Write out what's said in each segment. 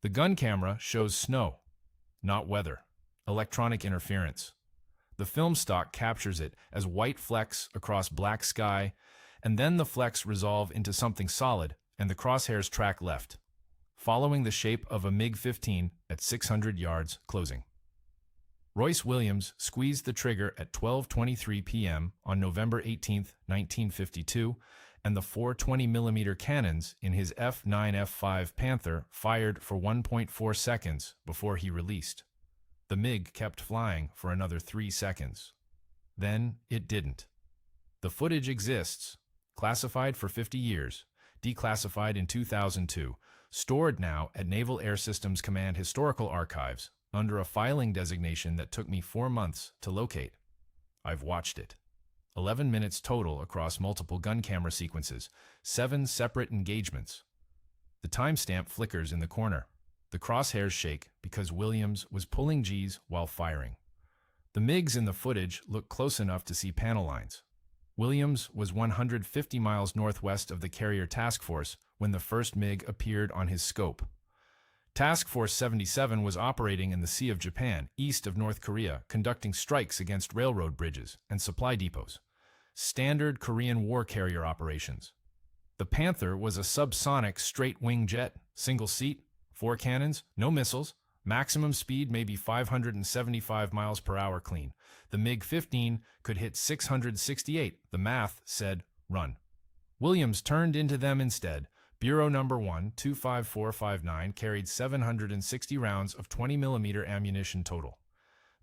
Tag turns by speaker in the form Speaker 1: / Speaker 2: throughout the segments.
Speaker 1: The gun camera shows snow, not weather, electronic interference. The film stock captures it as white flecks across black sky, and then the flecks resolve into something solid, and the crosshairs track left, following the shape of a MiG-15 at 600 yards closing. Royce Williams squeezed the trigger at 12:23 p.m. on November 18, 1952, and the 420mm cannons in his F9F-5 Panther fired for 1.4 seconds before he released. The MiG kept flying for another 3 seconds. Then it didn't. The footage exists, classified for 50 years, declassified in 2002, stored now at Naval Air Systems Command Historical Archives under a filing designation that took me 4 months to locate. I've watched it. 11 minutes total across multiple gun camera sequences, 7 separate engagements. The timestamp flickers in the corner. The crosshairs shake because Williams was pulling Gs while firing. The MiGs in the footage look close enough to see panel lines. Williams was 150 miles northwest of the carrier task force when the first MiG appeared on his scope. Task Force 77 was operating in the Sea of Japan, east of North Korea, conducting strikes against railroad bridges and supply depots. Standard Korean war carrier operations. The Panther was a subsonic straight-wing jet, single seat, 4 cannons, no missiles, maximum speed maybe 575 miles per hour clean. The MiG-15 could hit 668. The math said, run. Williams turned into them instead. Bureau number 1, 25459, carried 760 rounds of 20mm ammunition total.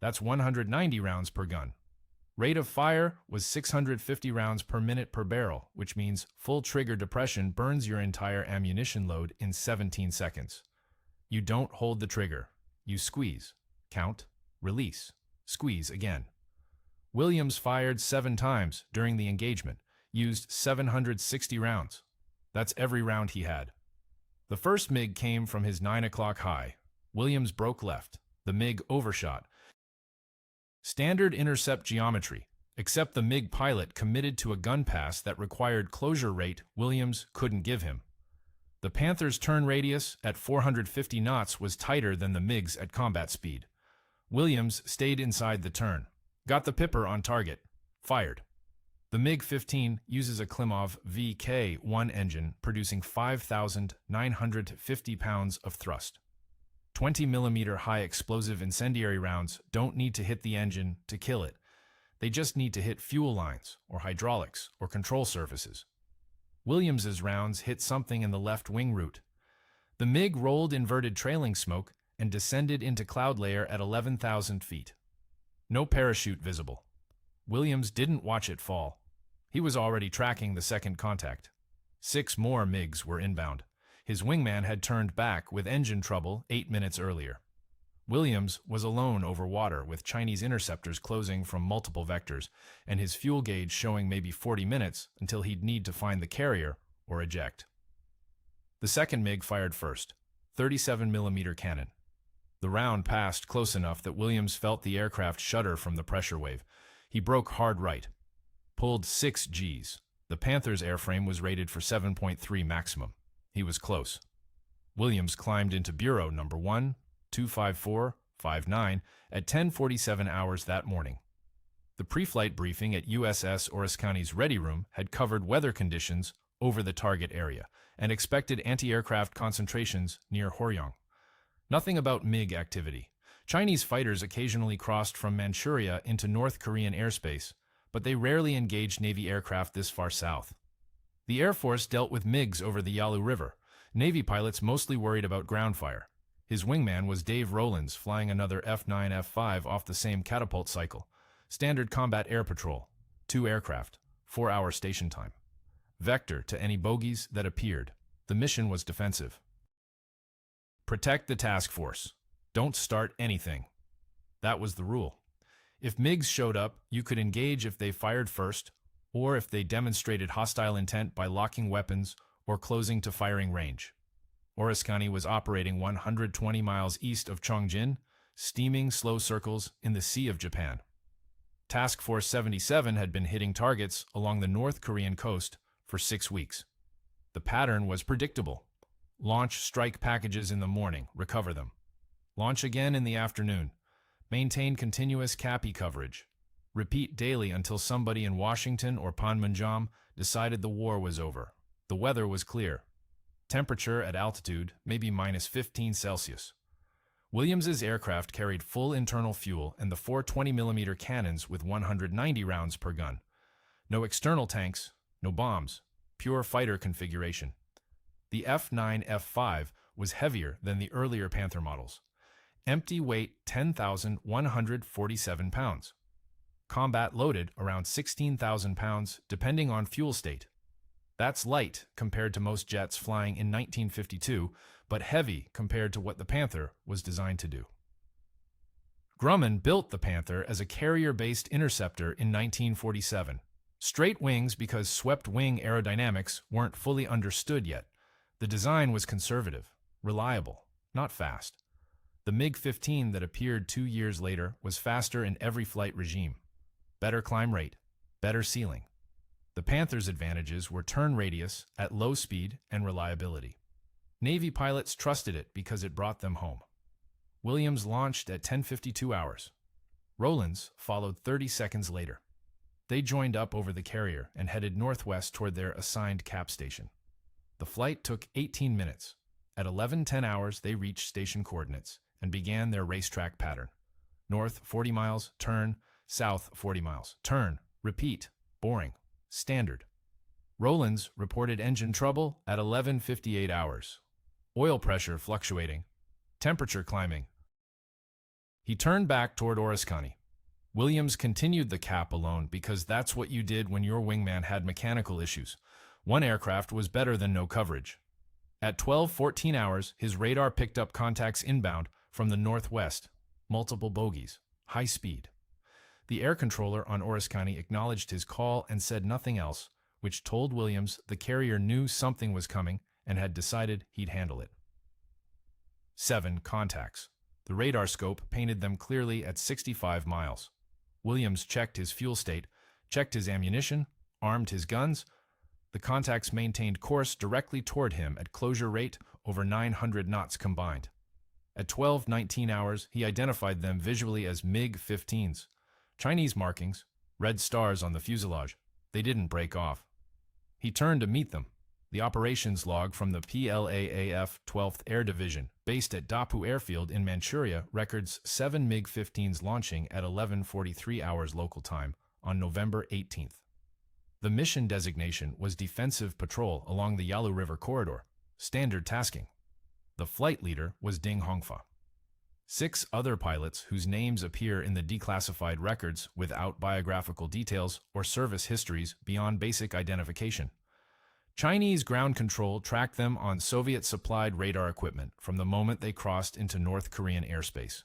Speaker 1: That's 190 rounds per gun. Rate of fire was 650 rounds per minute per barrel, which means full trigger depression burns your entire ammunition load in 17 seconds. You don't hold the trigger. You squeeze, count, release, squeeze again. Williams fired 7 times during the engagement, used 760 rounds. That's every round he had. The first MiG came from his 9 o'clock high. Williams broke left. The MiG overshot. Standard intercept geometry, except the MiG pilot committed to a gun pass that required closure rate Williams couldn't give him. The Panther's turn radius at 450 knots was tighter than the MiG's at combat speed. Williams stayed inside the turn, got the pipper on target, fired. The MiG-15 uses a Klimov VK-1 engine producing 5,950 pounds of thrust. 20mm high explosive incendiary rounds don't need to hit the engine to kill it. They just need to hit fuel lines or hydraulics or control surfaces. Williams's rounds hit something in the left wing root. The MiG rolled inverted trailing smoke and descended into cloud layer at 11,000 feet. No parachute visible. Williams didn't watch it fall. He was already tracking the second contact. 6 more MiGs were inbound. His wingman had turned back with engine trouble 8 minutes earlier. Williams was alone over water with Chinese interceptors closing from multiple vectors, and his fuel gauge showing maybe 40 minutes until he'd need to find the carrier or eject. The second MiG fired first, 37mm cannon. The round passed close enough that Williams felt the aircraft shudder from the pressure wave. He broke hard right. Pulled 6 Gs. The Panther's airframe was rated for 7.3 maximum. He was close. Williams climbed into Bureau number 1, 25459 at 10:47 hours that morning. The pre-flight briefing at USS Oriskany's ready room had covered weather conditions over the target area and expected anti-aircraft concentrations near Horyong. Nothing about MiG activity. Chinese fighters occasionally crossed from Manchuria into North Korean airspace, but they rarely engaged Navy aircraft this far south. The Air Force dealt with MiGs over the Yalu River. Navy pilots mostly worried about ground fire. His wingman was Dave Rowlands, flying another F9F-5 off the same catapult cycle. Standard combat air patrol. 2 aircraft. 4-hour station time. Vector to any bogies that appeared. The mission was defensive. Protect the task force. Don't start anything. That was the rule. If MiGs showed up, you could engage if they fired first, or if they demonstrated hostile intent by locking weapons or closing to firing range. Oriskany was operating 120 miles east of Chongjin, steaming slow circles in the Sea of Japan. Task Force 77 had been hitting targets along the North Korean coast for 6 weeks. The pattern was predictable. Launch strike packages in the morning, recover them. Launch again in the afternoon. Maintain continuous CAPI coverage. Repeat daily until somebody in Washington or Panmunjom decided the war was over. The weather was clear. Temperature at altitude maybe -15 Celsius. Williams's aircraft carried full internal fuel and the 420mm cannons with 190 rounds per gun. No external tanks, no bombs, pure fighter configuration. The F9F-5 was heavier than the earlier Panther models. Empty weight 10,147 pounds. Combat loaded around 16,000 pounds, depending on fuel state. That's light compared to most jets flying in 1952, but heavy compared to what the Panther was designed to do. Grumman built the Panther as a carrier-based interceptor in 1947. Straight wings because swept-wing aerodynamics weren't fully understood yet. The design was conservative, reliable, not fast. The MiG-15 that appeared 2 years later was faster in every flight regime. Better climb rate, better ceiling. The Panther's advantages were turn radius at low speed and reliability. Navy pilots trusted it because it brought them home. Williams launched at 10:52 hours. Rollins followed 30 seconds later. They joined up over the carrier and headed northwest toward their assigned cap station. The flight took 18 minutes. At 11:10 hours, they reached station coordinates and began their racetrack pattern. North 40 miles, turn, south 40 miles, turn, repeat, boring, standard. Rollins reported engine trouble at 11:58 hours. Oil pressure fluctuating, temperature climbing. He turned back toward Oriskany. Williams continued the cap alone because that's what you did when your wingman had mechanical issues. One aircraft was better than no coverage. At 12:14 hours, his radar picked up contacts inbound from the northwest, multiple bogies, high speed. The air controller on Oriskany acknowledged his call and said nothing else, which told Williams the carrier knew something was coming and had decided he'd handle it. 7 contacts. The radar scope painted them clearly at 65 miles. Williams checked his fuel state, checked his ammunition, armed his guns. The contacts maintained course directly toward him at closure rate over 900 knots combined. At 12:19 hours, he identified them visually as MiG-15s. Chinese markings, red stars on the fuselage. They didn't break off. He turned to meet them. The operations log from the PLAAF 12th Air Division, based at Dapu Airfield in Manchuria, records 7 MiG-15s launching at 11:43 hours local time on November 18th. The mission designation was Defensive Patrol along the Yalu River Corridor, standard tasking. The flight leader was Ding Hongfa. 6 other pilots whose names appear in the declassified records without biographical details or service histories beyond basic identification. Chinese ground control tracked them on Soviet-supplied radar equipment from the moment they crossed into North Korean airspace.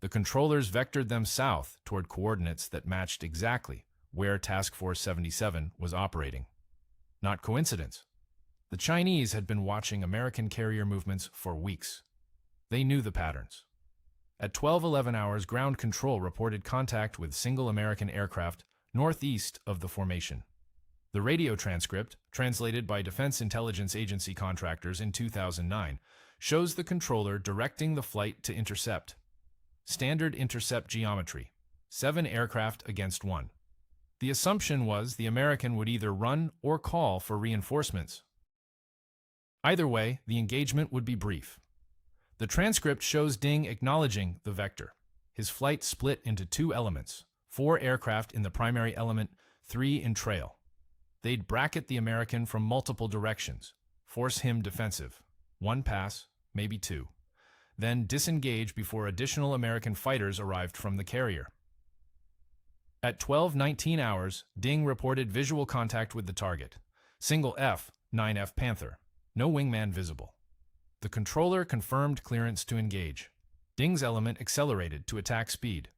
Speaker 1: The controllers vectored them south toward coordinates that matched exactly where Task Force 77 was operating. Not coincidence. The Chinese had been watching American carrier movements for weeks. They knew the patterns. At 12:11 hours, ground control reported contact with single American aircraft northeast of the formation. The radio transcript, translated by Defense Intelligence Agency contractors in 2009, shows the controller directing the flight to intercept. Standard intercept geometry, 7 aircraft against 1. The assumption was the American would either run or call for reinforcements. Either way, the engagement would be brief. The transcript shows Ding acknowledging the vector. His flight split into 2 elements, 4 aircraft in the primary element, 3 in trail. They'd bracket the American from multiple directions, force him defensive, 1 pass, maybe 2, then disengage before additional American fighters arrived from the carrier. At 12:19 hours, Ding reported visual contact with the target, single F9F Panther, no wingman visible. The controller confirmed clearance to engage. Ding's element accelerated to attack speed.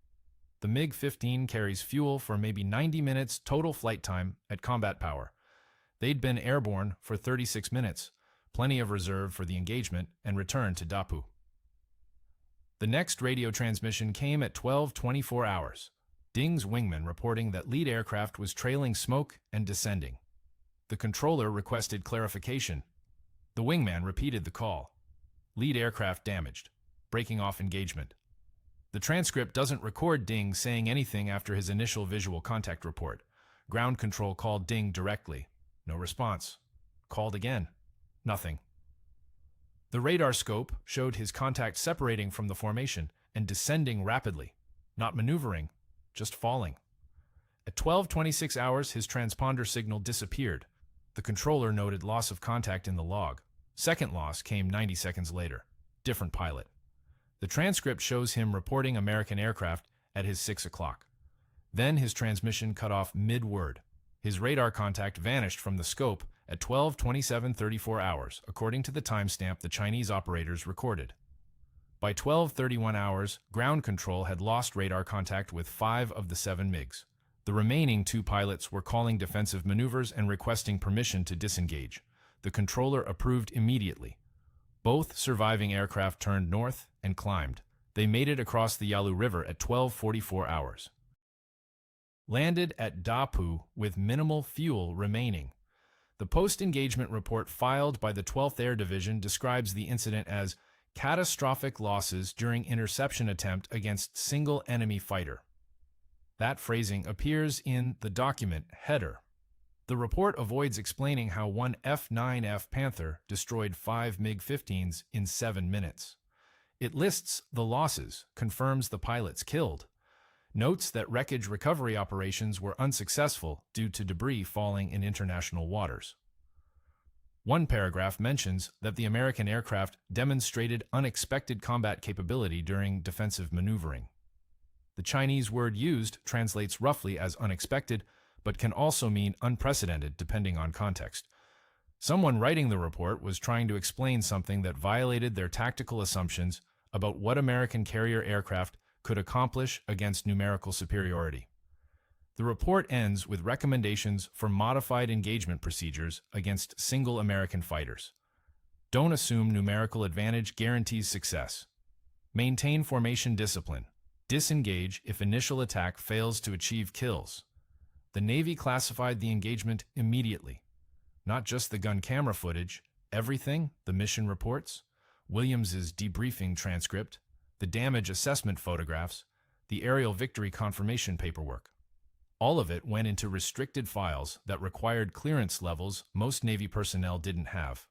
Speaker 1: The MiG-15 carries fuel for maybe 90 minutes total flight time at combat power. They'd been airborne for 36 minutes, plenty of reserve for the engagement and return to Dapu. The next radio transmission came at 12:24 hours. Ding's wingman reporting that lead aircraft was trailing smoke and descending. The controller requested clarification. The wingman repeated the call. Lead aircraft damaged. Breaking off engagement. The transcript doesn't record Ding saying anything after his initial visual contact report. Ground control called Ding directly. No response. Called again. Nothing. The radar scope showed his contact separating from the formation and descending rapidly. Not maneuvering, just falling. At 12:26 hours, his transponder signal disappeared. The controller noted loss of contact in the log. Second loss came 90 seconds later. Different pilot. The transcript shows him reporting American aircraft at his 6 o'clock. Then his transmission cut off mid-word. His radar contact vanished from the scope at 12:27:34 hours, according to the timestamp the Chinese operators recorded. By 12:31 hours, ground control had lost radar contact with 5 of the 7 MiGs. The remaining 2 pilots were calling defensive maneuvers and requesting permission to disengage. The controller approved immediately. Both surviving aircraft turned north and climbed. They made it across the Yalu River at 12:44 hours. Landed at Dapu with minimal fuel remaining. The post-engagement report filed by the 12th Air Division describes the incident as catastrophic losses during interception attempt against single enemy fighter. That phrasing appears in the document header. The report avoids explaining how one F9F Panther destroyed 5 MiG-15s in 7 minutes. It lists the losses, confirms the pilots killed, notes that wreckage recovery operations were unsuccessful due to debris falling in international waters. One paragraph mentions that the American aircraft demonstrated unexpected combat capability during defensive maneuvering. The Chinese word used translates roughly as unexpected, but can also mean unprecedented depending on context. Someone writing the report was trying to explain something that violated their tactical assumptions about what American carrier aircraft could accomplish against numerical superiority. The report ends with recommendations for modified engagement procedures against single American fighters. Don't assume numerical advantage guarantees success. Maintain formation discipline. Disengage if initial attack fails to achieve kills. The Navy classified the engagement immediately. Not just the gun camera footage, everything, the mission reports, Williams's debriefing transcript, the damage assessment photographs, the aerial victory confirmation paperwork. All of it went into restricted files that required clearance levels most Navy personnel didn't have.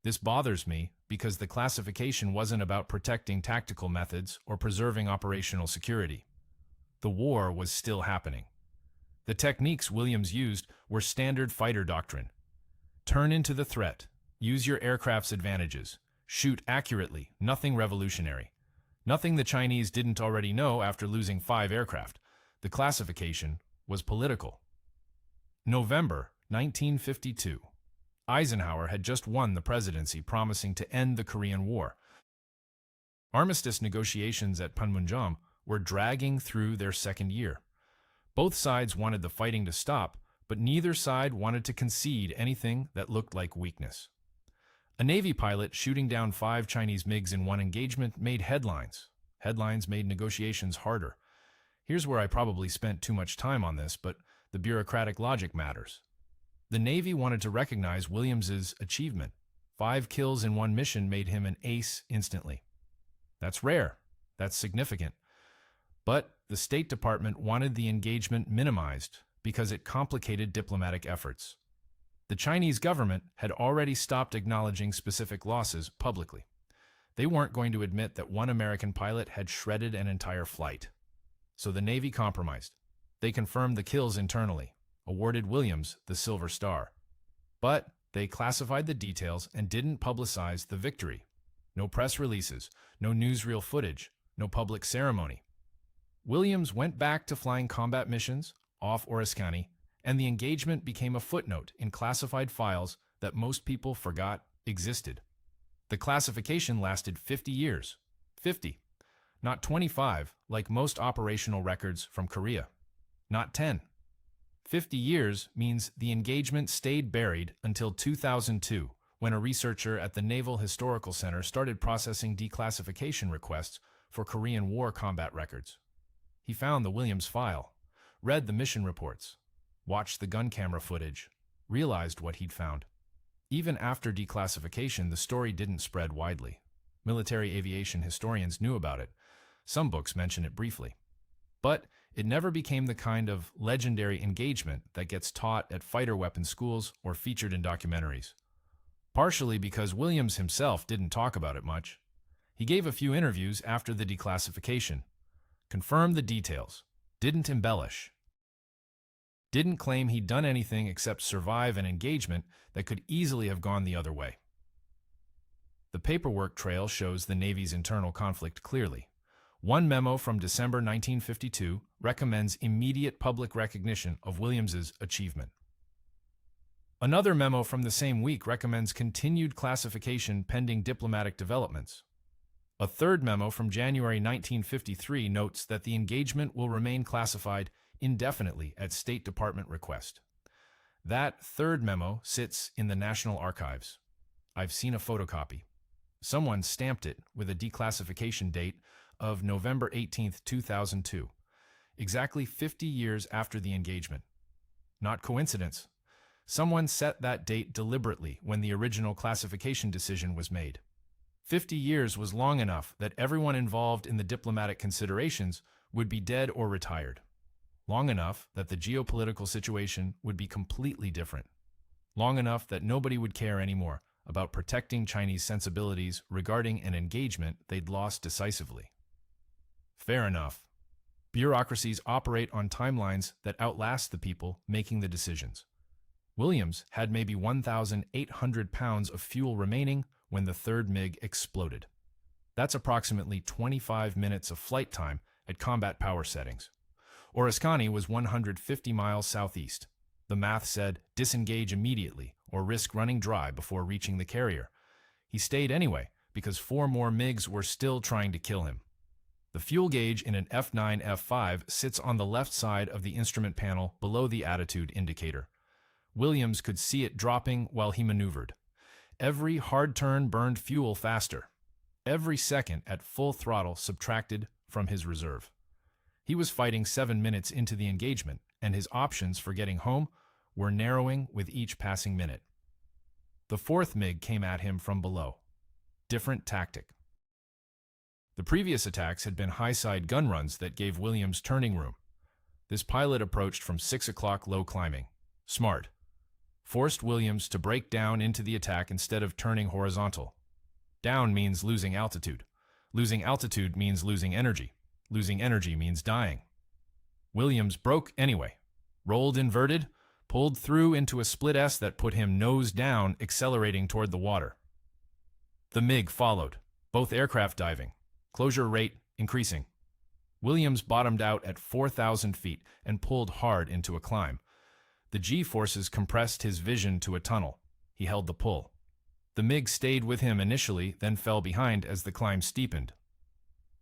Speaker 1: This bothers me because the classification wasn't about protecting tactical methods or preserving operational security. The war was still happening. The techniques Williams used were standard fighter doctrine. Turn into the threat. Use your aircraft's advantages. Shoot accurately. Nothing revolutionary. Nothing the Chinese didn't already know after losing 5 aircraft. The classification was political. November 1952. Eisenhower had just won the presidency, promising to end the Korean War. Armistice negotiations at Panmunjom were dragging through their second year. Both sides wanted the fighting to stop, but neither side wanted to concede anything that looked like weakness. A Navy pilot shooting down 5 Chinese MiGs in one engagement made headlines. Headlines made negotiations harder. Here's where I probably spent too much time on this, but the bureaucratic logic matters. The Navy wanted to recognize Williams's achievement. 5 kills in one mission made him an ace instantly. That's rare. That's significant. But the State Department wanted the engagement minimized because it complicated diplomatic efforts. The Chinese government had already stopped acknowledging specific losses publicly. They weren't going to admit that one American pilot had shredded an entire flight. So the Navy compromised. They confirmed the kills internally, awarded Williams the Silver Star. But they classified the details and didn't publicize the victory. No press releases, no newsreel footage, no public ceremony. Williams went back to flying combat missions off Oriskany, and the engagement became a footnote in classified files that most people forgot existed. The classification lasted 50 years. 50. Not 25, like most operational records from Korea. Not 10. 50 years means the engagement stayed buried until 2002, when a researcher at the Naval Historical Center started processing declassification requests for Korean War combat records. He found the Williams file, read the mission reports, watched the gun camera footage, realized what he'd found. Even after declassification, the story didn't spread widely. Military aviation historians knew about it. Some books mention it briefly. But it never became the kind of legendary engagement that gets taught at fighter weapons schools or featured in documentaries. Partially because Williams himself didn't talk about it much. He gave a few interviews after the declassification, confirmed the details, didn't embellish, didn't claim he'd done anything except survive an engagement that could easily have gone the other way. The paperwork trail shows the Navy's internal conflict clearly. One memo from December 1952 recommends immediate public recognition of Williams's achievement. Another memo from the same week recommends continued classification pending diplomatic developments. A third memo from January 1953 notes that the engagement will remain classified indefinitely at State Department request. That third memo sits in the National Archives. I've seen a photocopy. Someone stamped it with a declassification date of November 18, 2002, exactly 50 years after the engagement. Not coincidence. Someone set that date deliberately when the original classification decision was made. 50 years was long enough that everyone involved in the diplomatic considerations would be dead or retired. Long enough that the geopolitical situation would be completely different. Long enough that nobody would care anymore about protecting Chinese sensibilities regarding an engagement they'd lost decisively. Fair enough. Bureaucracies operate on timelines that outlast the people making the decisions. Williams had maybe 1,800 pounds of fuel remaining when the third MiG exploded. That's approximately 25 minutes of flight time at combat power settings. Oriskany was 150 miles southeast. The math said disengage immediately or risk running dry before reaching the carrier. He stayed anyway because 4 more MiGs were still trying to kill him. The fuel gauge in an F9F-5 sits on the left side of the instrument panel below the attitude indicator. Williams could see it dropping while he maneuvered. Every hard turn burned fuel faster. Every second at full throttle subtracted from his reserve. He was fighting 7 minutes into the engagement, and his options for getting home were narrowing with each passing minute. The fourth MiG came at him from below. Different tactic. The previous attacks had been high-side gun runs that gave Williams turning room. This pilot approached from 6 o'clock low climbing. Smart. Forced Williams to break down into the attack instead of turning horizontal. Down means losing altitude. Losing altitude means losing energy. Losing energy means dying. Williams broke anyway. Rolled inverted, pulled through into a split S that put him nose down, accelerating toward the water. The MiG followed, both aircraft diving. Closure rate increasing. Williams bottomed out at 4,000 feet and pulled hard into a climb. The G-forces compressed his vision to a tunnel. He held the pull. The MiG stayed with him initially, then fell behind as the climb steepened.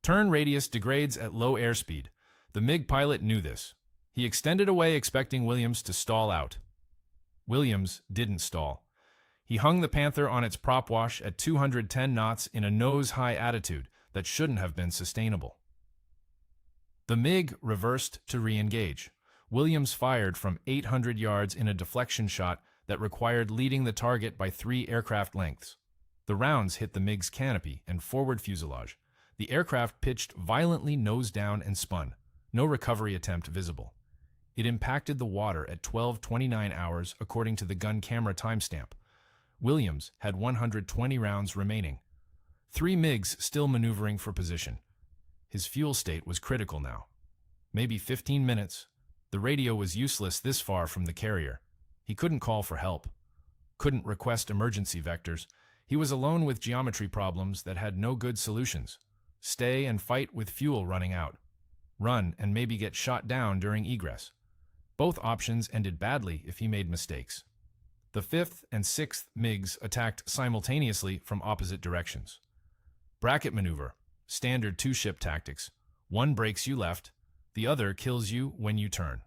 Speaker 1: Turn radius degrades at low airspeed. The MiG pilot knew this. He extended away expecting Williams to stall out. Williams didn't stall. He hung the Panther on its prop wash at 210 knots in a nose-high attitude that shouldn't have been sustainable. The MiG reversed to re-engage. Williams fired from 800 yards in a deflection shot that required leading the target by 3 aircraft lengths. The rounds hit the MiG's canopy and forward fuselage. The aircraft pitched violently nose down and spun. No recovery attempt visible. It impacted the water at 12:29 hours according to the gun camera timestamp. Williams had 120 rounds remaining. 3 MiGs still maneuvering for position. His fuel state was critical now. Maybe 15 minutes. The radio was useless this far from the carrier. He couldn't call for help. Couldn't request emergency vectors. He was alone with geometry problems that had no good solutions. Stay and fight with fuel running out. Run and maybe get shot down during egress. Both options ended badly if he made mistakes. The 5th and 6th MiGs attacked simultaneously from opposite directions. Bracket maneuver, standard 2-ship tactics. One breaks you left, the other kills you when you turn.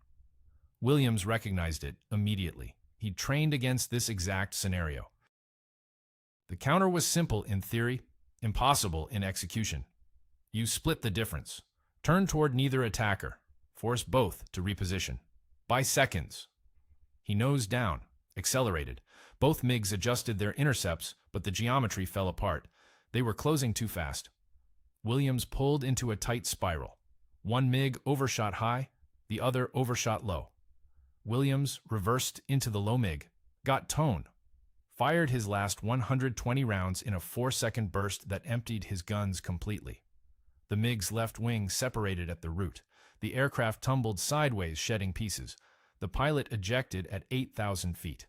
Speaker 1: Williams recognized it immediately. He'd trained against this exact scenario. The counter was simple in theory, impossible in execution. You split the difference. Turn toward neither attacker. Force both to reposition. By seconds. He nosed down. accelerated. Both MiGs adjusted their intercepts, but the geometry fell apart. They were closing too fast. Williams pulled into a tight spiral. One MiG overshot high, the other overshot low. Williams reversed into the low MiG, got tone, fired his last 120 rounds in a 4-second burst that emptied his guns completely. The MiG's left wing separated at the root. The aircraft tumbled sideways, shedding pieces. The pilot ejected at 8,000 feet.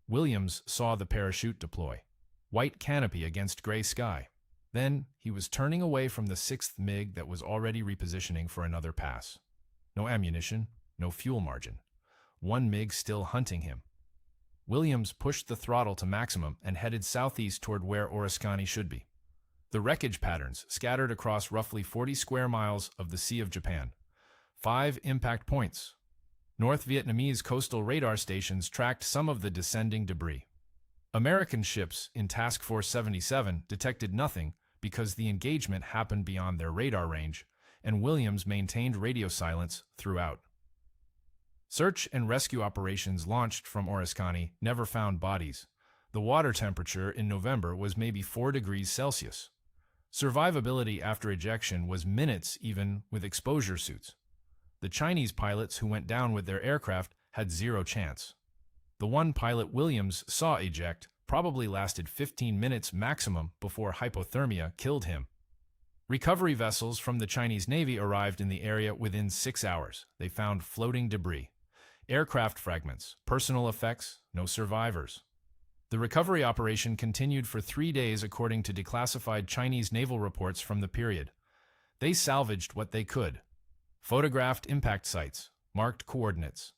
Speaker 1: Williams saw the parachute deploy. White canopy against gray sky. Then he was turning away from the 6th MiG that was already repositioning for another pass. No ammunition, no fuel margin. One MiG still hunting him. Williams pushed the throttle to maximum and headed southeast toward where Orskany should be. The wreckage patterns scattered across roughly 40 square miles of the Sea of Japan. 5 impact points. North Vietnamese coastal radar stations tracked some of the descending debris. American ships in Task Force 77 detected nothing because the engagement happened beyond their radar range, and Williams maintained radio silence throughout. Search and rescue operations launched from Orskany never found bodies. The water temperature in November was maybe 4 degrees Celsius. Survivability after ejection was minutes even with exposure suits. The Chinese pilots who went down with their aircraft had zero chance. The one pilot Williams saw eject probably lasted 15 minutes maximum before hypothermia killed him. Recovery vessels from the Chinese Navy arrived in the area within 6 hours. They found floating debris. Aircraft fragments, personal effects, no survivors. The recovery operation continued for 3 days according to declassified Chinese naval reports from the period. They salvaged what they could. Photographed impact sites, marked coordinates.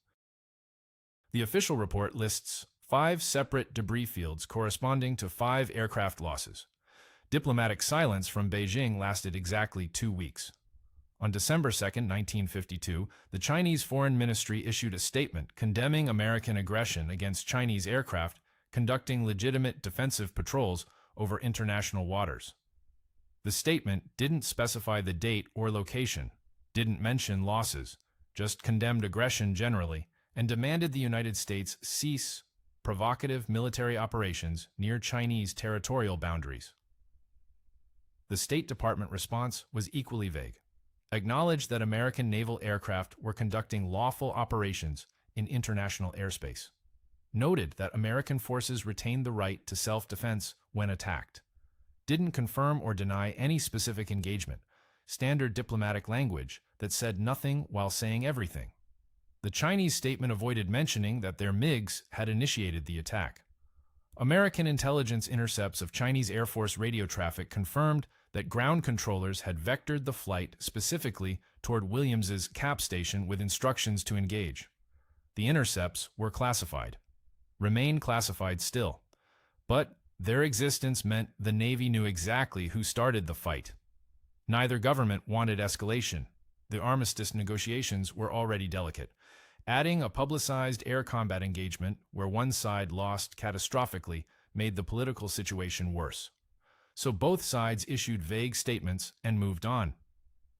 Speaker 1: The official report lists 5 separate debris fields corresponding to 5 aircraft losses. Diplomatic silence from Beijing lasted exactly 2 weeks. On December 2, 1952, the Chinese Foreign Ministry issued a statement condemning American aggression against Chinese aircraft conducting legitimate defensive patrols over international waters. The statement didn't specify the date or location, didn't mention losses, just condemned aggression generally, and demanded the United States cease provocative military operations near Chinese territorial boundaries. The State Department response was equally vague. Acknowledged that American naval aircraft were conducting lawful operations in international airspace. Noted that American forces retained the right to self-defense when attacked. Didn't confirm or deny any specific engagement. Standard diplomatic language that said nothing while saying everything. The Chinese statement avoided mentioning that their MiGs had initiated the attack. American intelligence intercepts of Chinese Air Force radio traffic confirmed that ground controllers had vectored the flight specifically toward Williams's cap station with instructions to engage. The intercepts were classified. Remain classified still. But their existence meant the Navy knew exactly who started the fight. Neither government wanted escalation. The armistice negotiations were already delicate. Adding a publicized air combat engagement where one side lost catastrophically made the political situation worse. So both sides issued vague statements and moved on.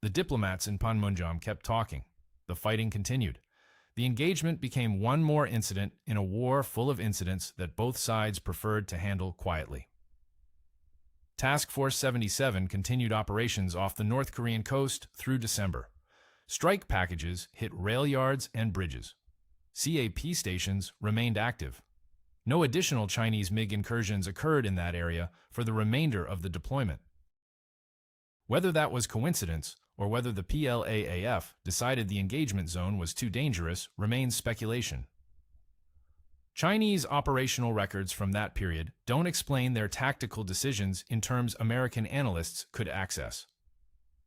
Speaker 1: The diplomats in Panmunjom kept talking. The fighting continued. The engagement became one more incident in a war full of incidents that both sides preferred to handle quietly. Task Force 77 continued operations off the North Korean coast through December. Strike packages hit rail yards and bridges. CAP stations remained active. No additional Chinese MiG incursions occurred in that area for the remainder of the deployment. Whether that was coincidence or whether the PLAAF decided the engagement zone was too dangerous remains speculation. Chinese operational records from that period don't explain their tactical decisions in terms American analysts could access.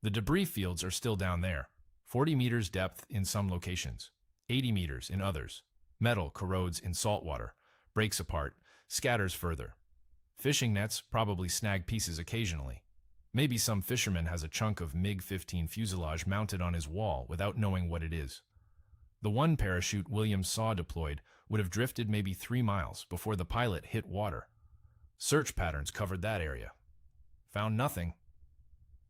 Speaker 1: The debris fields are still down there, 40 meters depth in some locations, 80 meters in others. Metal corrodes in salt water, breaks apart, scatters further. Fishing nets probably snag pieces occasionally. Maybe some fisherman has a chunk of MiG-15 fuselage mounted on his wall without knowing what it is. The one parachute Williams saw deployed would have drifted maybe 3 miles before the pilot hit water. Search patterns covered that area. Found nothing.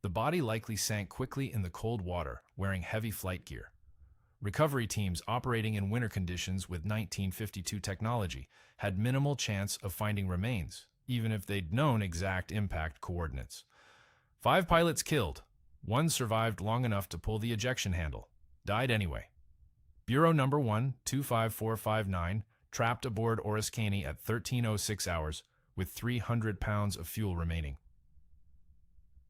Speaker 1: The body likely sank quickly in the cold water, wearing heavy flight gear. recovery teams operating in winter conditions with 1952 technology had minimal chance of finding remains, even if they'd known exact impact coordinates. 5 pilots killed. 1 survived long enough to pull the ejection handle. Died anyway. Bureau number 125459 trapped aboard Oriskany at 13:06 hours with 300 pounds of fuel remaining.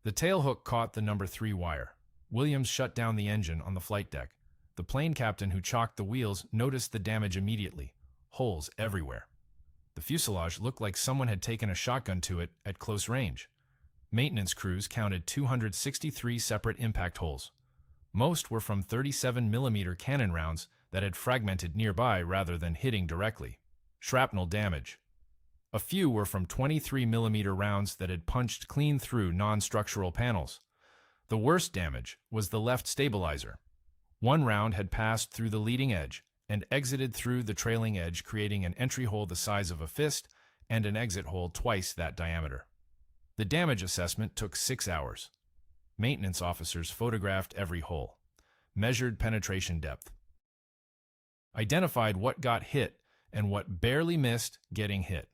Speaker 1: The tailhook caught the number 3 wire. Williams shut down the engine on the flight deck. The plane captain who chalked the wheels noticed the damage immediately. Holes everywhere. The fuselage looked like someone had taken a shotgun to it at close range. Maintenance crews counted 263 separate impact holes. Most were from 37mm cannon rounds that had fragmented nearby rather than hitting directly. Shrapnel damage. A few were from 23mm rounds that had punched clean through non-structural panels. The worst damage was the left stabilizer. 1 round had passed through the leading edge and exited through the trailing edge, creating an entry hole the size of a fist and an exit hole twice that diameter. The damage assessment took 6 hours. Maintenance officers photographed every hole, measured penetration depth, identified what got hit and what barely missed getting hit.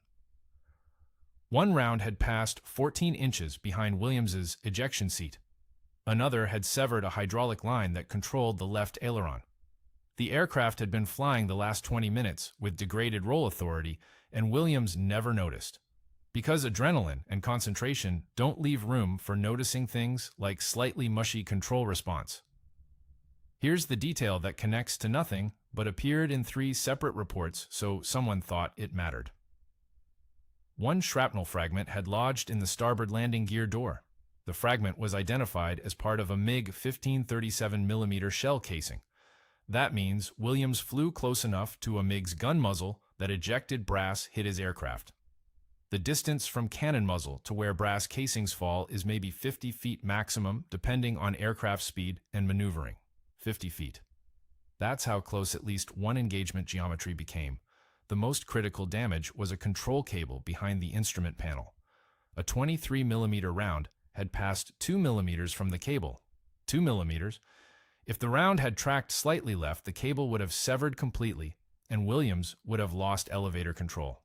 Speaker 1: 1 round had passed 14 inches behind Williams's ejection seat. Another had severed a hydraulic line that controlled the left aileron. The aircraft had been flying the last 20 minutes with degraded roll authority, and Williams never noticed. Because adrenaline and concentration don't leave room for noticing things like slightly mushy control response. Here's the detail that connects to nothing but appeared in 3 separate reports, so someone thought it mattered. 1 shrapnel fragment had lodged in the starboard landing gear door. The fragment was identified as part of a MiG-15 37mm shell casing. That means Williams flew close enough to a MiG's gun muzzle that ejected brass hit his aircraft. The distance from cannon muzzle to where brass casings fall is maybe 50 feet maximum, depending on aircraft speed and maneuvering. 50 feet. That's how close at least one engagement geometry became. The most critical damage was a control cable behind the instrument panel. A 23mm round had passed 2 millimeters from the cable. 2 millimeters? If the round had tracked slightly left, the cable would have severed completely, and Williams would have lost elevator control.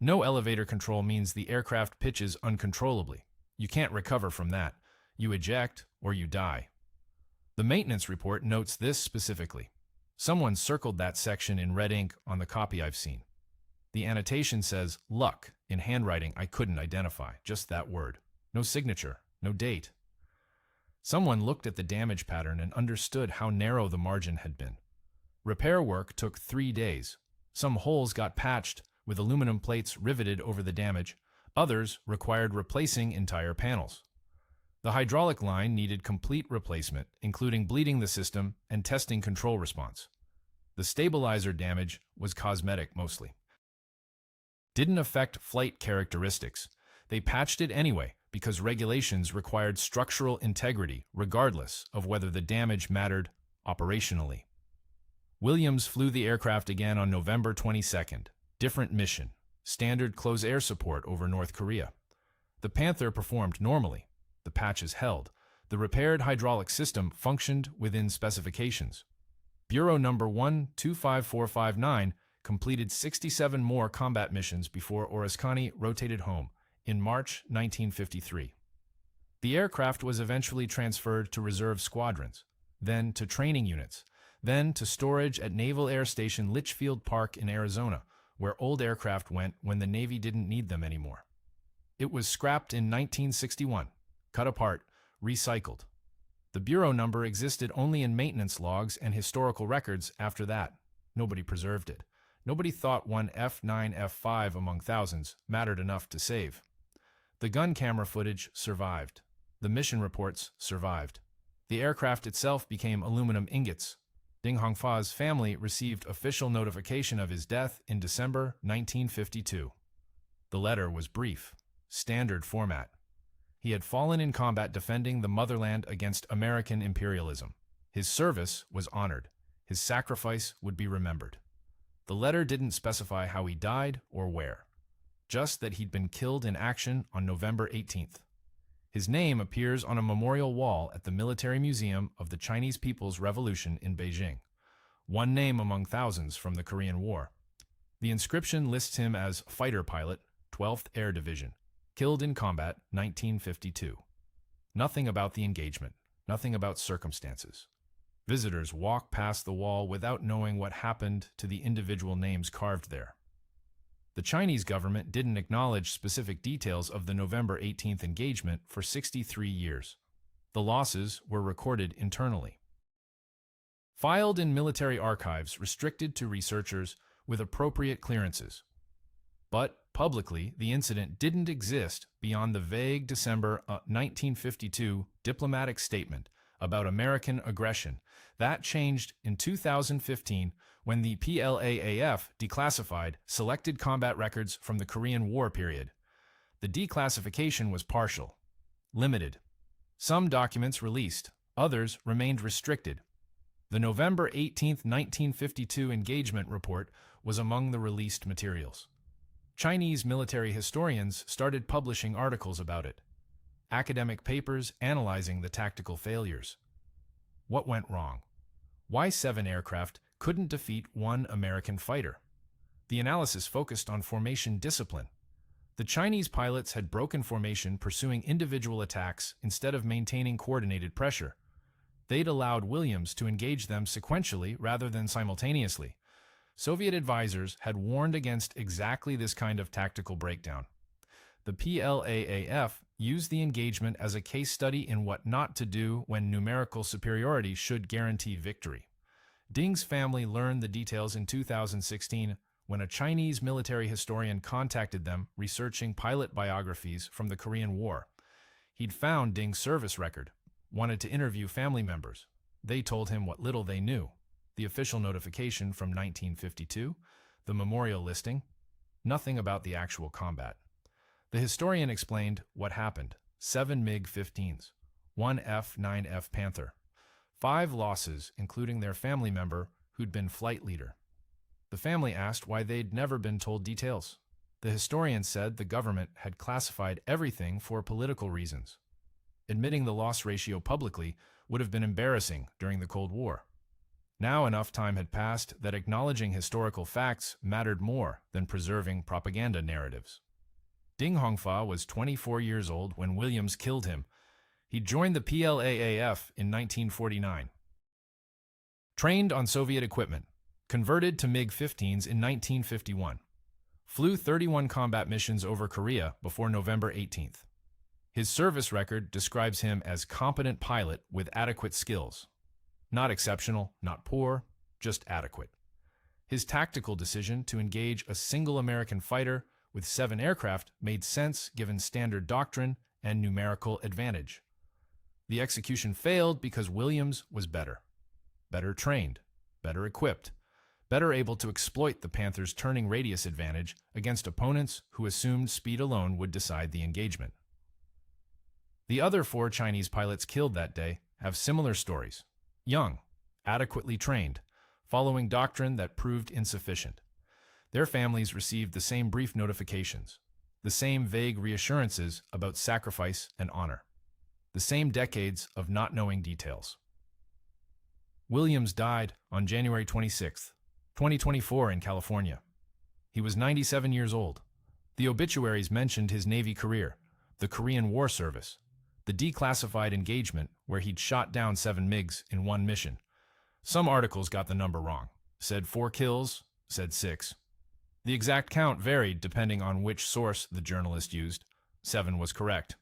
Speaker 1: No elevator control means the aircraft pitches uncontrollably. You can't recover from that. You eject or you die. The maintenance report notes this specifically. Someone circled that section in red ink on the copy I've seen. The annotation says, "Luck," in handwriting I couldn't identify, just that word. No signature, no date. Someone looked at the damage pattern and understood how narrow the margin had been. Repair work took 3 days. Some holes got patched with aluminum plates riveted over the damage. Others required replacing entire panels. The hydraulic line needed complete replacement, including bleeding the system and testing control response. The stabilizer damage was cosmetic mostly. Didn't affect flight characteristics. They patched it anyway because regulations required structural integrity regardless of whether the damage mattered operationally. Williams flew the aircraft again on November 22nd. Different mission. Standard close air support over North Korea. The Panther performed normally. The patches held. The repaired hydraulic system functioned within specifications. Bureau number 125459 completed 67 more combat missions before Oriskany rotated home in March 1953. The aircraft was eventually transferred to reserve squadrons, then to training units, then to storage at Naval Air Station Litchfield Park in Arizona, where old aircraft went when the Navy didn't need them anymore. It was scrapped in 1961, cut apart, recycled. The bureau number existed only in maintenance logs and historical records after that. Nobody preserved it. Nobody thought one F9F-5 among thousands mattered enough to save. The gun camera footage survived. The mission reports survived. The aircraft itself became aluminum ingots. Ding Hongfa's family received official notification of his death in December 1952. The letter was brief, standard format. He had fallen in combat defending the motherland against American imperialism. His service was honored. His sacrifice would be remembered. The letter didn't specify how he died or where, just that he'd been killed in action on November 18th. His name appears on a memorial wall at the Military Museum of the Chinese People's Revolution in Beijing, one name among thousands from the Korean War. The inscription lists him as fighter pilot, 12th Air Division, killed in combat, 1952. Nothing about the engagement, nothing about circumstances. Visitors walk past the wall without knowing what happened to the individual names carved there. The Chinese government didn't acknowledge specific details of the November 18th engagement for 63 years. The losses were recorded internally. Filed in military archives restricted to researchers with appropriate clearances. But publicly, the incident didn't exist beyond the vague December 1952 diplomatic statement about American aggression. That changed in 2015 when the PLAAF declassified selected combat records from the Korean War period. The declassification was partial, limited. Some documents released, others remained restricted. The November 18, 1952 engagement report was among the released materials. Chinese military historians started publishing articles about it, academic papers analyzing the tactical failures. What went wrong? Why 7 aircraft couldn't defeat 1 American fighter? The analysis focused on formation discipline. The Chinese pilots had broken formation pursuing individual attacks instead of maintaining coordinated pressure. They'd allowed Williams to engage them sequentially rather than simultaneously. Soviet advisors had warned against exactly this kind of tactical breakdown. The PLAAF used the engagement as a case study in what not to do when numerical superiority should guarantee victory. Ding's family learned the details in 2016 when a Chinese military historian contacted them researching pilot biographies from the Korean War. He'd found Ding's service record, wanted to interview family members. They told him what little they knew. The official notification from 1952, the memorial listing, nothing about the actual combat. The historian explained what happened: 7 MiG-15s, 1 F9F Panther, 5 losses, including their family member who'd been flight leader. The family asked why they'd never been told details. The historian said the government had classified everything for political reasons. Admitting the loss ratio publicly would have been embarrassing during the Cold War. Now enough time had passed that acknowledging historical facts mattered more than preserving propaganda narratives. Ding Hongfa was 24 years old when Williams killed him. He joined the PLAAF in 1949. Trained on Soviet equipment, converted to MiG-15s in 1951. Flew 31 combat missions over Korea before November 18th. His service record describes him as competent pilot with adequate skills. Not exceptional, not poor, just adequate. His tactical decision to engage a single American fighter with 7 aircraft made sense given standard doctrine and numerical advantage. The execution failed because Williams was better trained, better equipped, better able to exploit the Panther's turning radius advantage against opponents who assumed speed alone would decide the engagement. The other 4 Chinese pilots killed that day have similar stories. Young, adequately trained, following doctrine that proved insufficient. Their families received the same brief notifications, the same vague reassurances about sacrifice and honor, the same decades of not knowing details. Williams died on January 26, 2024 in California. He was 97 years old. The obituaries mentioned his Navy career, the Korean War service, the declassified engagement where he'd shot down 7 MiGs in one mission. Some articles got the number wrong, said 4 kills, said 6. The exact count varied depending on which source the journalist used. 7 was correct.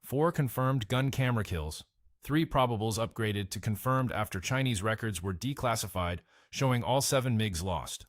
Speaker 1: 4 confirmed gun camera kills, 3 probables upgraded to confirmed after Chinese records were declassified, showing all 7 MiGs lost.